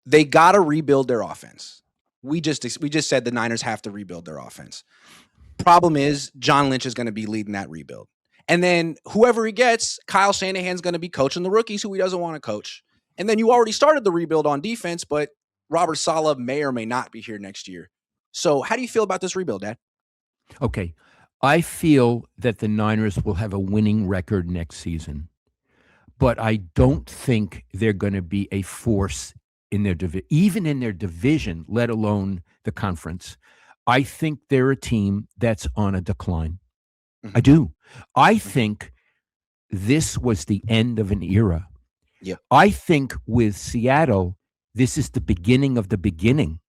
they got to rebuild their offense. We just said the Niners have to rebuild their offense. Problem is, John Lynch is going to be leading that rebuild. And then whoever he gets, Kyle Shanahan's going to be coaching the rookies who he doesn't want to coach. And then you already started the rebuild on defense, but Robert Saleh may or may not be here next year. So how do you feel about this rebuild, Dad? Okay. I feel that the Niners will have a winning record next season, but I don't think they're going to be a force in their division, even in their division, let alone the conference. I think they're a team that's on a decline. I do. I think this was the end of an era. Yeah. I think with Seattle, this is the beginning of the beginning.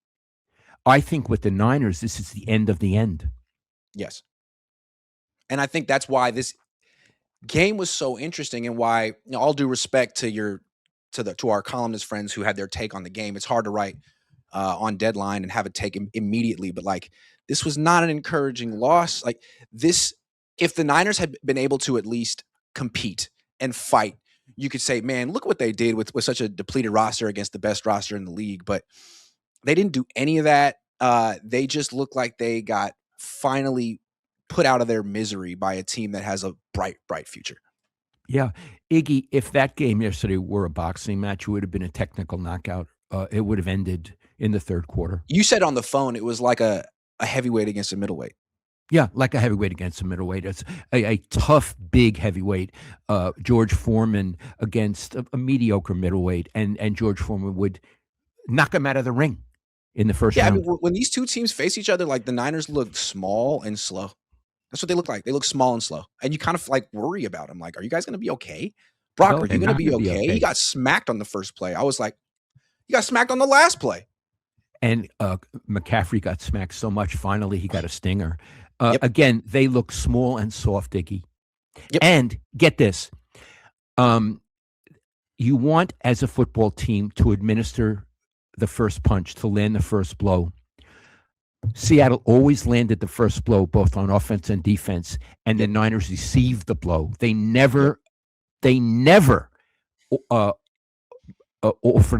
I think with the Niners, this is the end of the end. Yes. And I think that's why this game was so interesting, and why, all due respect to our columnist friends who had their take on the game, it's hard to write on deadline and have it taken immediately. But like, this was not an encouraging loss. Like this, if the Niners had been able to at least compete and fight, you could say, man, look what they did with such a depleted roster against the best roster in the league. But they didn't do any of that. They just looked like they got finally put out of their misery by a team that has a bright future. Yeah. Iggy, if that game yesterday were a boxing match, it would have been a technical knockout. It would have ended in the third quarter. You said on the phone it was like a heavyweight against a middleweight. Yeah, like a heavyweight against a middleweight. It's a tough, big heavyweight. George Foreman against a mediocre middleweight, and George Foreman would knock him out of the ring in the first round. I mean, when these two teams face each other, like the Niners look small and slow. That's what they look like. They look small and slow. And you kind of like worry about them. Like, are you guys going to be okay? Brock, are you going to be okay? He got smacked on the first play. I was like, you got smacked on the last play. And McCaffrey got smacked so much, finally he got a stinger. Again, they look small and soft, Iggy. Yep. And get this. You want, as a football team, to administer the first punch, to land the first blow. Seattle always landed the first blow, both on offense and defense, and the Niners received the blow. They never offered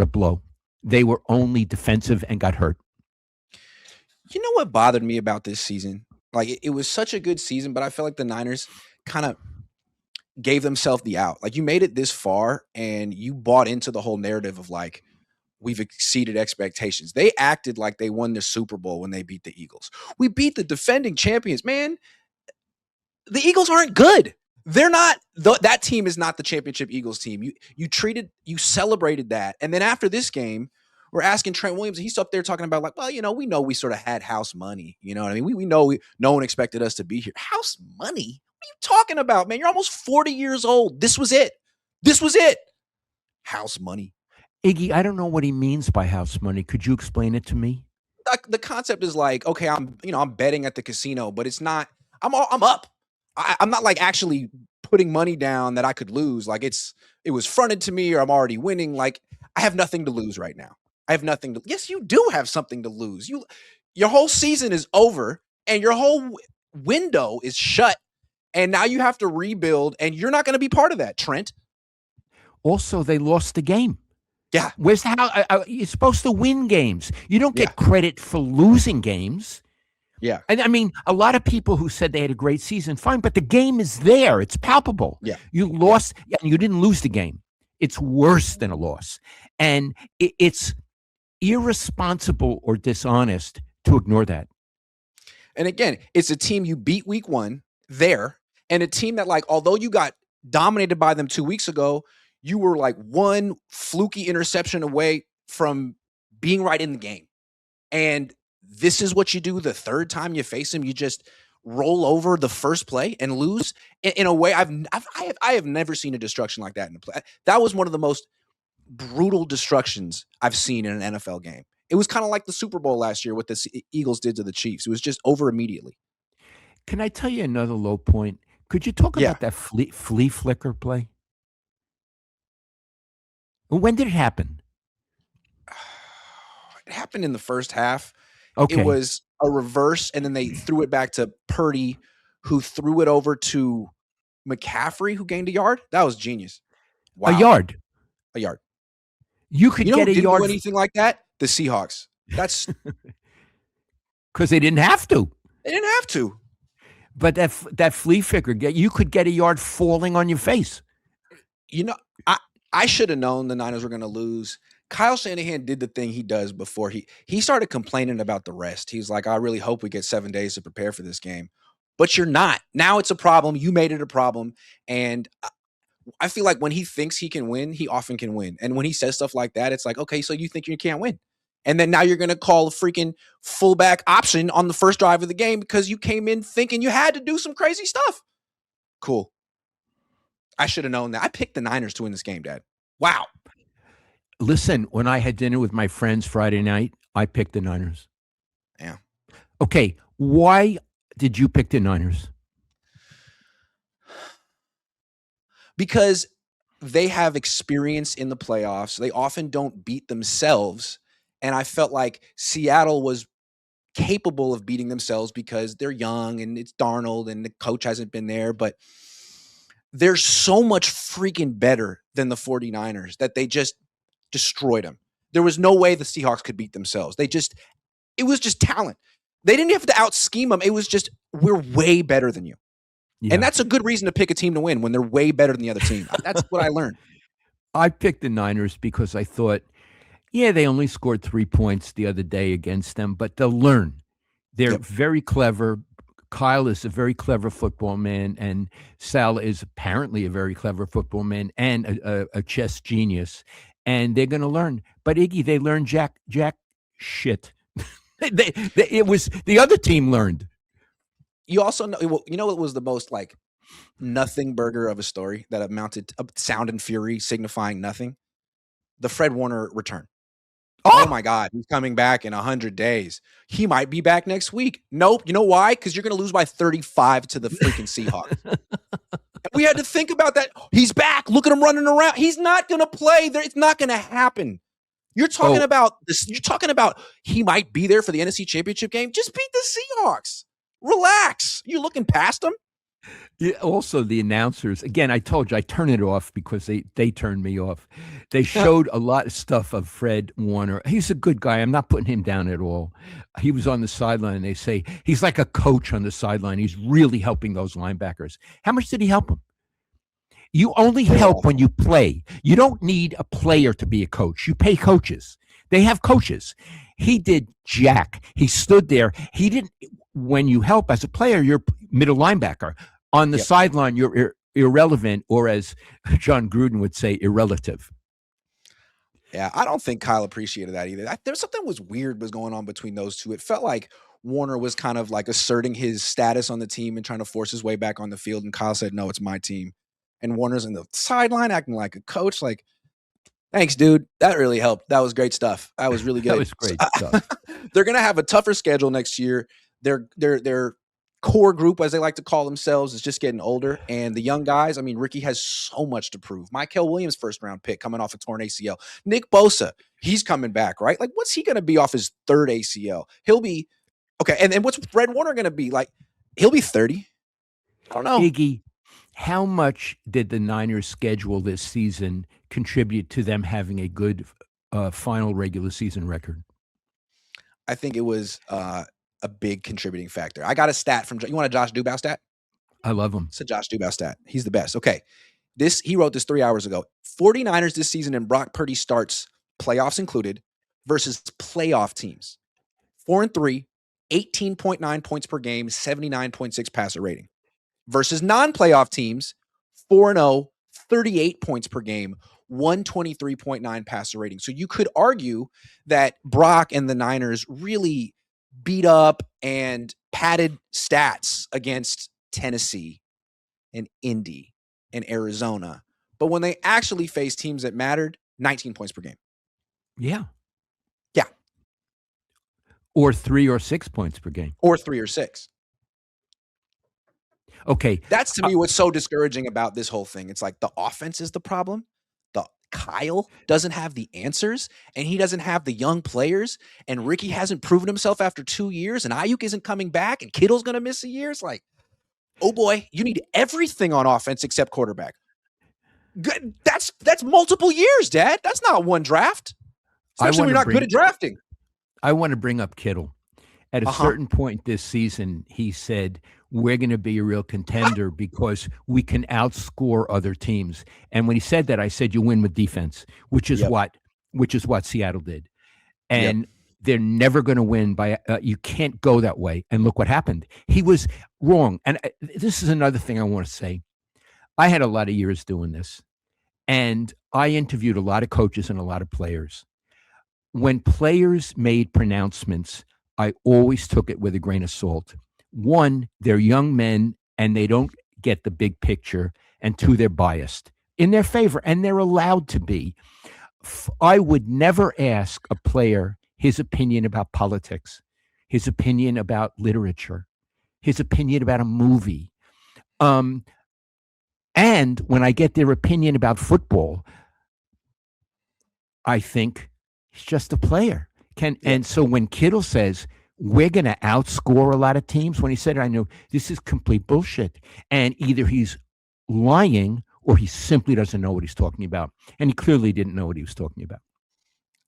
a blow. They were only defensive and got hurt. You know what bothered me about this season? Like, it was such a good season, but I feel like the Niners kind of gave themselves the out. Like, you made it this far, and you bought into the whole narrative of like, we've exceeded expectations. They acted like they won the Super Bowl when they beat the Eagles. We beat the defending champions, man. The Eagles aren't good. They're not. That team is not the championship Eagles team. You celebrated that, and then after this game, we're asking Trent Williams, and he's up there talking about like, well, we know we sort of had house money. You know what I mean? We know no one expected us to be here. House money? What are you talking about, man? You're almost 40 years old. This was it. House money. Iggy, I don't know what he means by house money. Could you explain it to me? The concept is like, okay, I'm betting at the casino, but it's not. I'm up. I'm not like actually putting money down that I could lose. Like it was fronted to me, or I'm already winning. Like, I have nothing to lose right now. I have nothing to. Yes, you do have something to lose. Your whole season is over, and your whole window is shut, and now you have to rebuild, and you're not going to be part of that, Trent. Also, they lost the game. Yeah. Where's how you're supposed to win games? You don't get credit for losing games. Yeah. And I mean, a lot of people who said they had a great season, fine, but the game is there. It's palpable. Yeah. You lost, and you didn't lose the game. It's worse than a loss. And it's irresponsible or dishonest to ignore that. And again, it's a team you beat week 1 there, and a team that, like, although you got dominated by them 2 weeks ago, you were like one fluky interception away from being right in the game. And this is what you do the third time you face him. You just roll over the first play and lose in a way I have never seen a destruction like that in a play. That was one of the most brutal destructions I've seen in an NFL game. It was kind of like the Super Bowl last year, what the Eagles did to the Chiefs. It was just over immediately. Can I tell you another low point? Could you talk about that flea flicker play? When did it happen? It happened in the first half. Okay. It was a reverse, and then they threw it back to Purdy, who threw it over to McCaffrey, who gained a yard. That was genius. Wow. A yard. You could You know get who a didn't do yard anything like that? The Seahawks. That's because they didn't have to. They didn't have to. But that flea flicker, you could get a yard falling on your face. You know, I should have known the Niners were going to lose. Kyle Shanahan did the thing he does before he started complaining about the rest. He's like, I really hope we get 7 days to prepare for this game. But you're not. Now it's a problem. You made it a problem. And I feel like when he thinks he can win, he often can win. And when he says stuff like that, it's like, okay, so you think you can't win. And then now you're going to call a freaking fullback option on the first drive of the game because you came in thinking you had to do some crazy stuff. Cool. I should have known that. I picked the Niners to win this game, Dad. Wow. Listen, when I had dinner with my friends Friday night, I picked the Niners. Yeah. Okay, why did you pick the Niners? Because they have experience in the playoffs. They often don't beat themselves. And I felt like Seattle was capable of beating themselves because they're young and it's Darnold and the coach hasn't been there. But they're so much freaking better than the 49ers that they just destroyed them. There was no way the Seahawks could beat themselves. It was just talent. They didn't have to out scheme them. It was just, we're way better than you. Yeah. And that's a good reason to pick a team to win when they're way better than the other team. That's what I learned. I picked the Niners because I thought, yeah, they only scored 3 points the other day against them, but they'll learn. They're very clever. Kyle is a very clever football man, and Sal is apparently a very clever football man and a chess genius, and they're going to learn. But Iggy, they learned jack shit. It was the other team learned. You also know, it was the most like nothing burger of a story that amounted to sound and fury signifying nothing. The Fred Warner return. Oh my God, he's coming back in 100 days. He might be back next week. Nope. You know why? Because you're going to lose by 35 to the freaking Seahawks. We had to think about that. He's back. Look at him running around. He's not going to play there. It's not going to happen. You're talking about this. You're talking about he might be there for the NFC Championship game. Just beat the Seahawks. Relax. You're looking past them. Yeah, also, the announcers, again, I told you, I turn it off because they turned me off. They showed a lot of stuff of Fred Warner. He's a good guy. I'm not putting him down at all. He was on the sideline. They say he's like a coach on the sideline. He's really helping those linebackers. How much did he help them? You only help when you play. You don't need a player to be a coach. You pay coaches. They have coaches. He did jack. He stood there. He didn't. When you help as a player, you're middle linebacker. On the sideline, you're irrelevant, or as John Gruden would say, irrelative. Yeah, I don't think Kyle appreciated that either. There's something weird was going on between those two. It felt like Warner was kind of like asserting his status on the team and trying to force his way back on the field. And Kyle said, no, it's my team. And Warner's in the sideline acting like a coach. Like, thanks, dude. That really helped. That was great stuff. That was really good. That was great stuff. They're going to have a tougher schedule next year. Their core group, as they like to call themselves, is just getting older. And the young guys, I mean, Ricky has so much to prove. Mykal Williams, first-round pick, coming off a torn ACL. Nick Bosa, he's coming back, right? Like, what's he going to be off his third ACL? He'll be – okay, and what's Fred Warner going to be? Like, he'll be 30. I don't know. Iggy, how much did the Niners' schedule this season contribute to them having a good final regular season record? I think it was a big contributing factor. I got a stat from – you want a Josh Dubow stat? I love him. It's a Josh Dubow stat. He's the best. Okay. He wrote this 3 hours ago. 49ers this season in Brock Purdy starts, playoffs included, versus playoff teams. 4-3, 18.9 points per game, 79.6 passer rating. Versus non-playoff teams, 4-0, 38 points per game, 123.9 passer rating. So you could argue that Brock and the Niners really beat up and padded stats against Tennessee and Indy and Arizona. But when they actually faced teams that mattered, 19 points per game. Yeah. Yeah. Or 3 or 6 points per game. Or 3 or 6. Okay. That's to me what's so discouraging about this whole thing. It's like the offense is the problem. Kyle doesn't have the answers, and he doesn't have the young players, and Ricky hasn't proven himself after 2 years, and Ayuk isn't coming back, and Kittle's going to miss a year. It's like, oh boy, you need everything on offense except quarterback. Good. That's multiple years, Dad. That's not one draft. I Especially when want you're to not good bring at drafting. I want to bring up Kittle. At a Uh-huh. certain point this season, he said, "We're going to be a real contender because we can outscore other teams." And when he said that, I said, "You win with defense," Yep. which is what Seattle did. Yep. And they're never going to win by you can't go that way. And look what happened. He was wrong. And this is another thing I want to say. I had a lot of years doing this, and I interviewed a lot of coaches and a lot of players. When players made pronouncements, I always took it with a grain of salt. One, they're young men and they don't get the big picture. And two, they're biased in their favor, and they're allowed to be. I would never ask a player his opinion about politics, his opinion about literature, his opinion about a movie. Um, and when I get their opinion about football, I think he's just a player. Yep. And so when Kittle says we're going to outscore a lot of teams, when he said it, I know this is complete bullshit. And either he's lying or he simply doesn't know what he's talking about. And he clearly didn't know what he was talking about.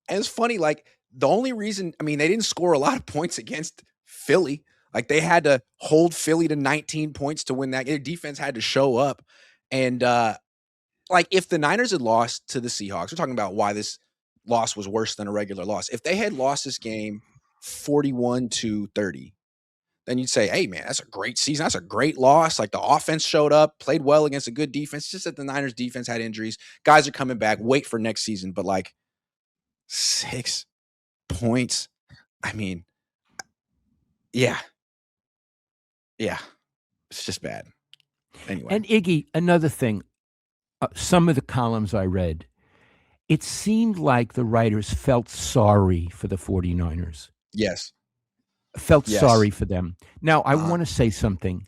And it's funny, like the only reason, I mean, they didn't score a lot of points against Philly. Like they had to hold Philly to 19 points to win that. Their defense had to show up. And like if the Niners had lost to the Seahawks, we're talking about why this loss was worse than a regular loss. If they had lost this game 41-30, then you'd say, hey, man, that's a great season. That's a great loss. Like the offense showed up, played well against a good defense. It's just that the Niners defense had injuries. Guys are coming back. Wait for next season. But like 6 points. I mean, yeah. Yeah. It's just bad. Anyway. And Iggy, another thing, some of the columns I read, it seemed like the writers felt sorry for the 49ers, Yes. felt Yes. sorry for them. Now, I Uh-huh. want to say something.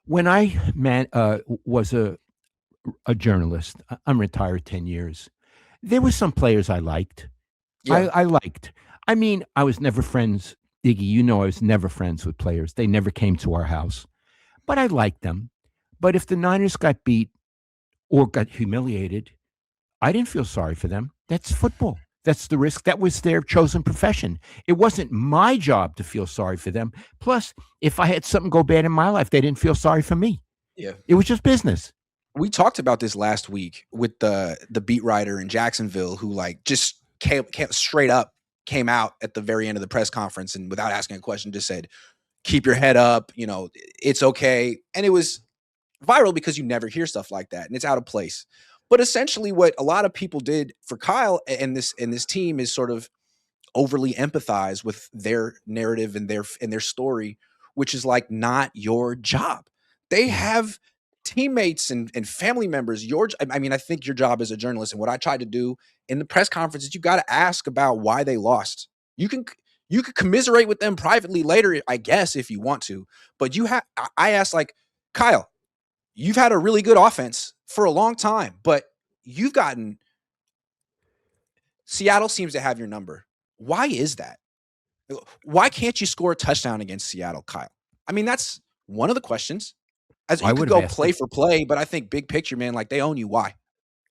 When I was a journalist, I'm retired 10 years. There were some players I liked. Yeah. I liked. I mean, I was never friends. Iggy, you know, I was never friends with players. They never came to our house, but I liked them. But if the Niners got beat or got humiliated, I didn't feel sorry for them. That's football. That's the risk. That was their chosen profession. It wasn't my job to feel sorry for them. Plus, if I had something go bad in my life, they didn't feel sorry for me. Yeah. It was just business. We talked about this last week with the beat writer in Jacksonville who like just came straight up came out at the very end of the press conference and without asking a question just said, keep your head up, you know, it's okay. And it was viral because you never hear stuff like that and it's out of place. But essentially what a lot of people did for Kyle and this team is sort of overly empathize with their narrative and their story, which is like not your job. They Yeah. have teammates and family members. I mean, I think your job as a journalist and what I tried to do in the press conference is you got to ask about why they lost. You could commiserate with them privately later, I guess, if you want to. But I asked like, Kyle, you've had a really good offense for a long time, but you've gotten Seattle seems to have your number. Why is that? Why can't you score a touchdown against Seattle, Kyle? I mean, that's one of the questions. As I you could would have go asked play it. for play, but I think big picture, man, like they own you. Why?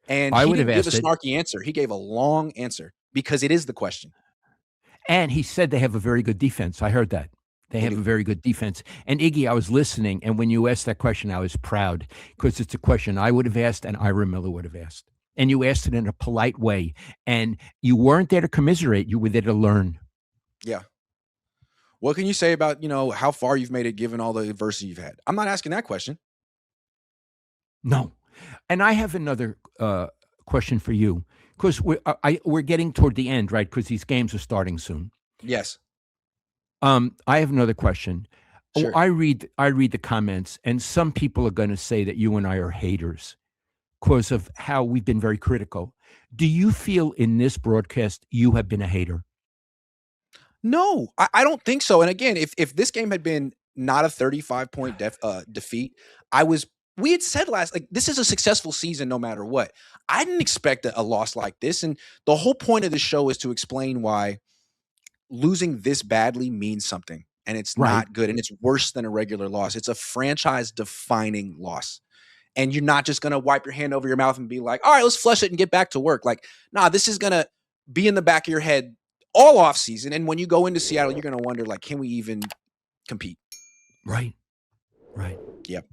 And I he would have didn't give a asked it. snarky answer. He gave a long answer because it is the question. And he said they have a very good defense. I heard that. They They have do. a very good defense. And Iggy, I was listening. And when you asked that question, I was proud because it's a question I would have asked and Ira Miller would have asked. And you asked it in a polite way. And you weren't there to commiserate. You were there to learn. Yeah. What can you say about, how far you've made it given all the adversity you've had? I'm not asking that question. No. And I have another question for you because we're getting toward the end, right? Because these games are starting soon. Yes. I have another question. Sure. I read the comments, and some people are going to say that you and I are haters because of how we've been very critical. Do you feel in this broadcast you have been a hater? No, I don't think so. And again, if this game had been not a 35-point defeat, we had said last, like, this is a successful season no matter what. I didn't expect a loss like this. And the whole point of the show is to explain why losing this badly means something. And it's Right. not good. And it's worse than a regular loss. It's a franchise defining loss. and you're not just going to wipe your hand over your mouth and be like, all right, let's flush it and get back to work. Like, nah, this is going to be in the back of your head all off season. And when you go into Seattle, you're going to wonder, like, can we even compete? Right. Right. Yep.